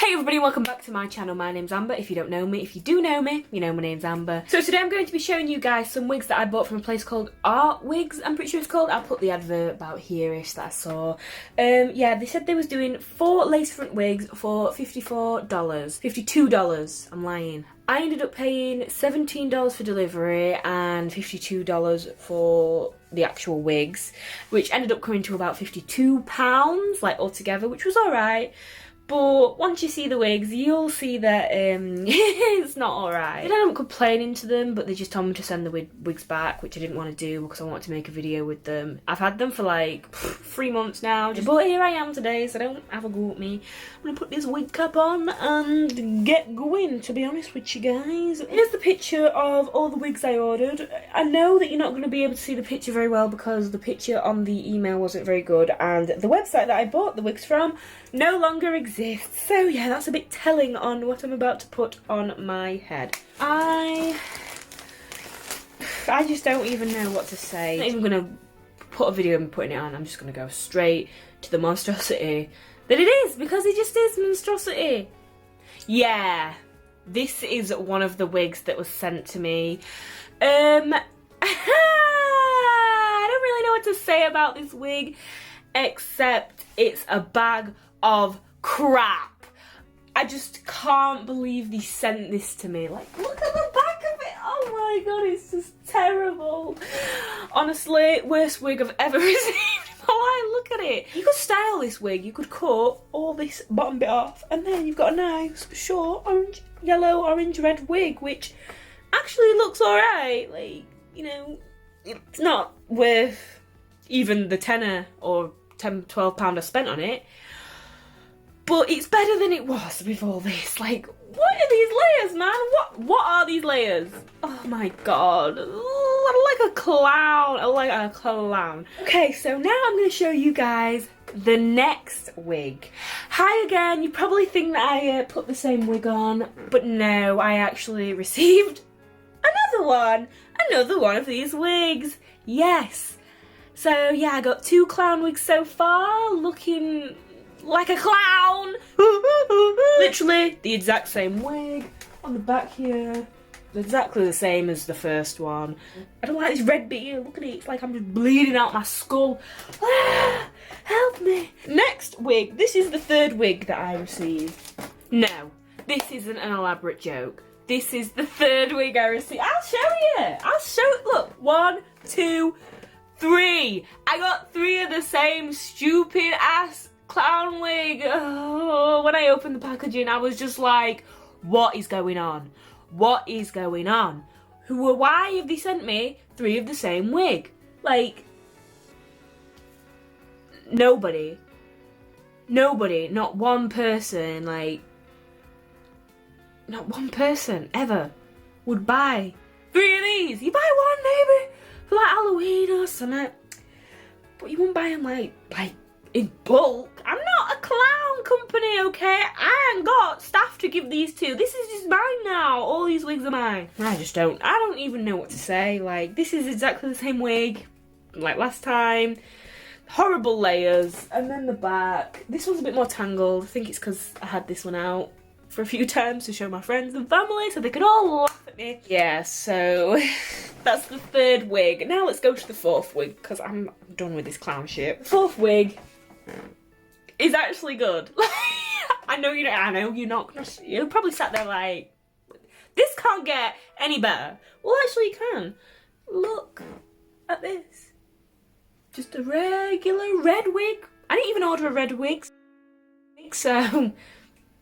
Hey everybody, welcome back to my channel. My name's Amber. If you don't know me, if you do know me, you know my name's Amber. So today I'm going to be showing you guys some wigs that I bought from a place called Wigs, I'm pretty sure it's called. I'll put the advert about here-ish that I saw. Yeah, they said they was doing 4 lace front wigs for $54. $52, I'm lying. I ended up paying $17 for delivery and $52 for the actual wigs, which ended up coming to about £52, like altogether, which was alright. But once you see the wigs, you'll see that it's not alright. I ended up complaining to them, but they just told me to send the wigs back, which I didn't want to do because I wanted to make a video with them. I've had them for like 3 months now, but here I am today, so don't have a go at me. I'm going to put this wig cap on and get going, to be honest with you guys. Here's the picture of all the wigs I ordered. I know that you're not going to be able to see the picture very well because the picture on the email wasn't very good, and the website that I bought the wigs from no longer exists. So yeah, that's a bit telling on what I'm about to put on my head. I just don't even know what to say. I'm not even gonna put a video and putting it on. I'm just gonna go straight to the monstrosity that it is, because it just is monstrosity. Yeah, this is one of the wigs that was sent to me. I don't really know what to say about this wig, except it's a bag of crap. I just can't believe they sent this to me. Like, look at the back of it. Oh my god, it's just terrible. Honestly, worst wig I've ever received. Oh, look at it. You could style this wig. You could cut all this bottom bit off, and then you've got a nice short orange, yellow, orange, red wig, which actually looks alright. Like, you know, it's not worth even the tenner or £10–12 I spent on it. But it's better than it was with all this. Like, what are these layers, man? What are these layers? Oh my god. Ooh, I'm like a clown. I'm like a clown. Okay, so now I'm going to show you guys the next wig. Hi again. You probably think that I put the same wig on, but no, I actually received another one of these wigs. Yes. So yeah, I got 2 clown wigs so far, looking like a clown. Literally the exact same wig on the back here, exactly the same as the first one. I don't like this red bit here. Look at it, it's like I'm just bleeding out my skull. Ah, help me. Next wig. This is the 3rd wig that I received. No, this isn't an elaborate joke. This is the 3rd wig I received. I'll show you. Look, 1, 2, 3. I got 3 of the same stupid ass clown wig. Oh, when I opened the packaging, I was just like, what is going on? What is going on? Why have they sent me 3 of the same wig? Like, nobody, not one person, like, not one person ever would buy 3 of these. You buy one maybe for like Halloween or something, but you won't buy them like in bulk. I'm not a clown company, okay? I ain't got staff to give these to. This is just mine now. All these wigs are mine. I don't even know what to say. Like, this is exactly the same wig like last time. Horrible layers. And then the back. This one's a bit more tangled. I think it's because I had this one out for a few times to show my friends and family so they could all laugh at me. Yeah, so that's the 3rd wig. Now let's go to the 4th wig, because I'm done with this clown shit. The 4th wig is actually good. I know you're not gonna. You probably sat there like, this can't get any better. Well, actually, you can. Look at this. Just a regular red wig. I didn't even order a red wig, so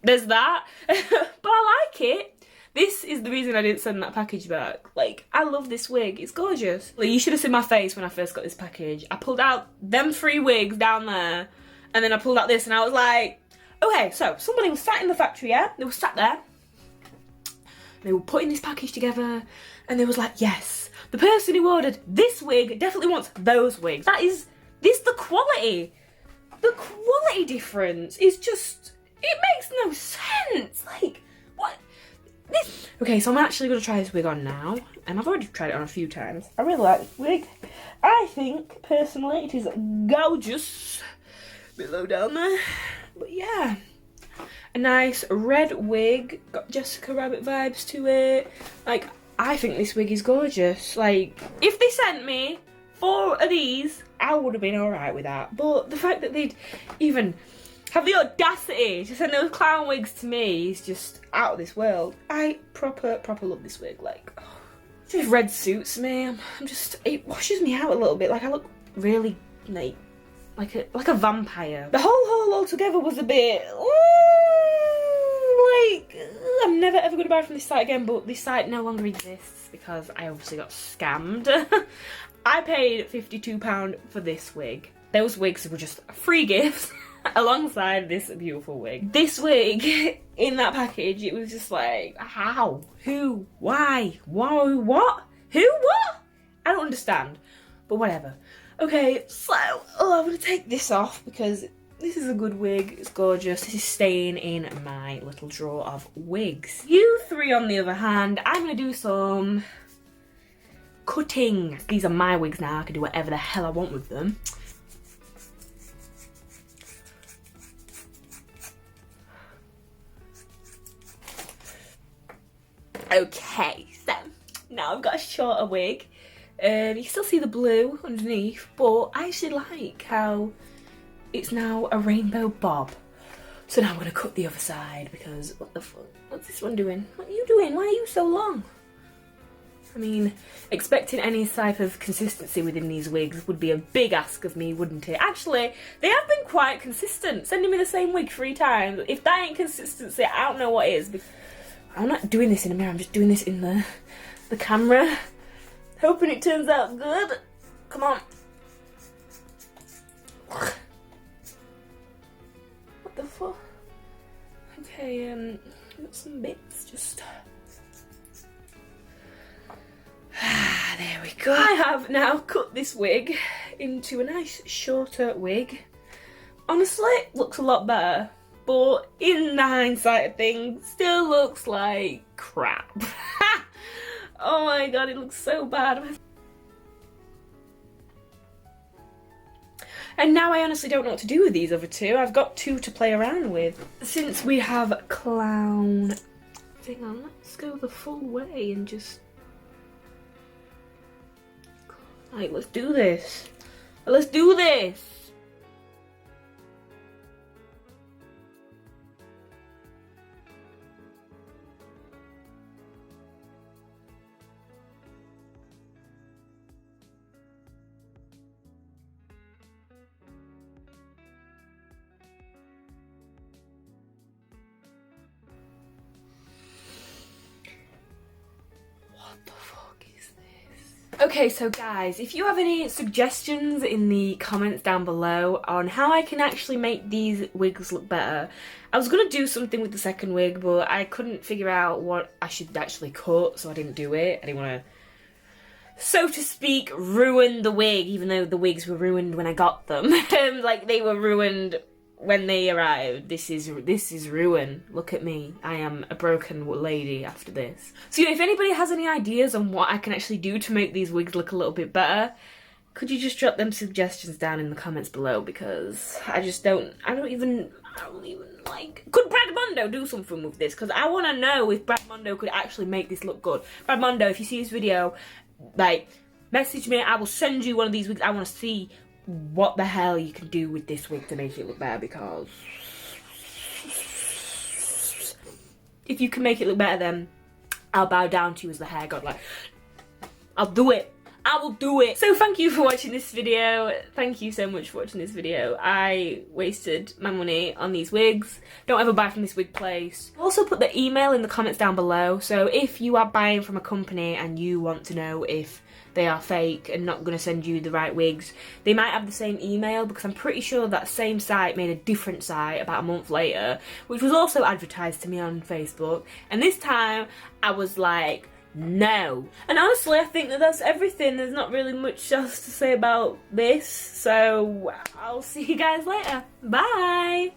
there's that. But I like it. This is the reason I didn't send that package back. Like, I love this wig. It's gorgeous. Like, you should have seen my face when I first got this package. I pulled out them 3 wigs down there, and then I pulled out this, and I was like, okay, so somebody was sat in the factory, yeah? They were sat there. They were putting this package together, and they was like, yes, the person who ordered this wig definitely wants those wigs. The quality. The quality difference is just, it makes no sense. Like, what? Okay, so I'm actually going to try this wig on now, and I've already tried it on a few times. I really like this wig. I think, personally, it is gorgeous. A bit low down there, but yeah. a nice red wig, got Jessica Rabbit vibes to it. Like, I think this wig is gorgeous. Like, if they sent me 4 of these, I would have been alright with that. But the fact that they'd even have the audacity to send those clown wigs to me is just out of this world. I proper love this wig. Like, oh, this red suits me. I'm just, it washes me out a little bit. Like, I look really like a vampire. The whole haul altogether was a bit, I'm never ever gonna buy from this site again, but this site no longer exists because I obviously got scammed. I paid £52 for this wig. Those wigs were just free gifts alongside this beautiful wig. This wig in that package, it was just like, how? Who? Why? Whoa, what? Who? What? I don't understand, but whatever. Okay, so, I'm gonna take this off because this is a good wig, it's gorgeous. This is staying in my little drawer of wigs. You 3, on the other hand, I'm gonna do some cutting. These are my wigs now, I can do whatever the hell I want with them. Okay, so now I've got a shorter wig. You can still see the blue underneath, but I actually like how it's now a rainbow bob. So now I'm going to cut the other side because what the fuck? What's this one doing? What are you doing? Why are you so long? I mean, expecting any type of consistency within these wigs would be a big ask of me, wouldn't it? Actually, they have been quite consistent, sending me the same wig 3 times. If that ain't consistency, I don't know what is. I'm not doing this in a mirror, I'm just doing this in the camera. Hoping it turns out good. Come on. What the fuck? Okay, got some bits, just... there we go. I have now cut this wig into a nice shorter wig. Honestly, looks a lot better. But in the hindsight of things, still looks like crap. Oh my god, it looks so bad. And now I honestly don't know what to do with these other 2. I've got 2 to play around with. Since we have clown... Hang on, let's go the full way and just... Like, let's do this. Let's do this! Okay, so guys, if you have any suggestions in the comments down below on how I can actually make these wigs look better. I was going to do something with the second wig, but I couldn't figure out what I should actually cut, so I didn't do it. I didn't want to, so to speak, ruin the wig, even though the wigs were ruined when I got them. Like, they were ruined when they arrived. This is ruin. Look at me. I am a broken lady after this. So yeah, if anybody has any ideas on what I can actually do to make these wigs look a little bit better, could you just drop them suggestions down in the comments below, because I don't even like... Could Brad Mondo do something with this? Because I want to know if Brad Mondo could actually make this look good. Brad Mondo, if you see this video, like, message me. I will send you one of these wigs. I want to see what the hell you can do with this wig to make it look better, because if you can make it look better, then I'll bow down to you as the hair god. Like, I'll do it. I will do it. So thank you for watching this video. Thank you so much for watching this video. I wasted my money on these wigs. Don't ever buy from this wig place. I'll also put the email in the comments down below, so if you are buying from a company and you want to know if they are fake and not going to send you the right wigs, they might have the same email, because I'm pretty sure that same site made a different site about a month later, which was also advertised to me on Facebook, and this time I was like, no. And honestly, I think that that's everything. There's not really much else to say about this, so I'll see you guys later. Bye!